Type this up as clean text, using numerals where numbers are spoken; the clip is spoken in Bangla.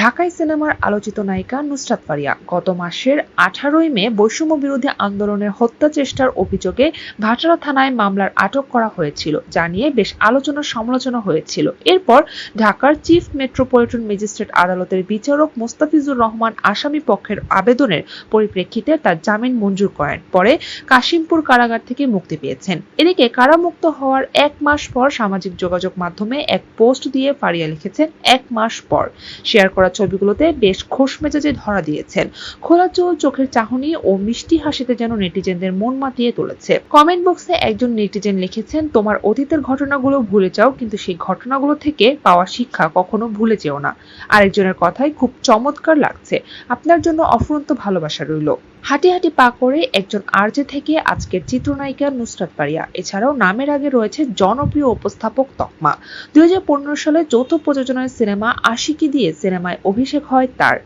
ঢাকাই সিনেমার আলোচিত নায়িকা নুসরাত ফারিয়া গত মাসের 18 মে বৈষম্য বিরোধী আন্দোলনের হত্যা চেষ্টার অভিযোগে ভাটারা থানায় মামলার আটক করা হয়েছিল, যা নিয়ে বেশ আলোচনা সমালোচনা হয়েছিল। এরপর ঢাকার চিফ মেট্রোপলিটন ম্যাজিস্ট্রেট আদালতের বিচারক মোস্তাফিজুর রহমান আসামি পক্ষের আবেদনের পরিপ্রেক্ষিতে তার জামিন মঞ্জুর করেন। পরে কাশিমপুর কারাগার থেকে মুক্তি পেয়েছেন। এদিকে কারামুক্ত হওয়ার 1 মাস পর সামাজিক যোগাযোগ মাধ্যমে এক পোস্ট দিয়ে ফারিয়া লিখেছেন, 1 মাস পর। শেয়ার করা ছবিগুলোতে বেশ খোশ মেজাজে ধরা দিয়েছেন। খোলা চুল, চোখের চাহনি ও মিষ্টি হাসিতে যেন নেটিজেনদের মন মাতিয়ে তুলেছে। কমেন্ট বক্সে একজন নেটিজেন লিখেছেন, তোমার অতীতের ঘটনাগুলো ভুলে যাও, কিন্তু সেই ঘটনাগুলো থেকে পাওয়া শিক্ষা কখনো ভুলে যেও না। আরেকজনের কথাই খুব চমৎকার লাগছে, আপনার জন্য অফুরন্ত ভালোবাসা রইল। হাঁটি হাঁটি পা করে একজন আরজে থেকে আজকের চিত্রনায়িকা নুসরাত ফারিয়া। এছাড়াও নামের আগে রয়েছে জনপ্রিয় উপস্থাপক তকমা। 2015 সালে যৌথ প্রযোজনার সিনেমা আশিকি দিয়ে সিনেমায় অভিষেক হয় তার।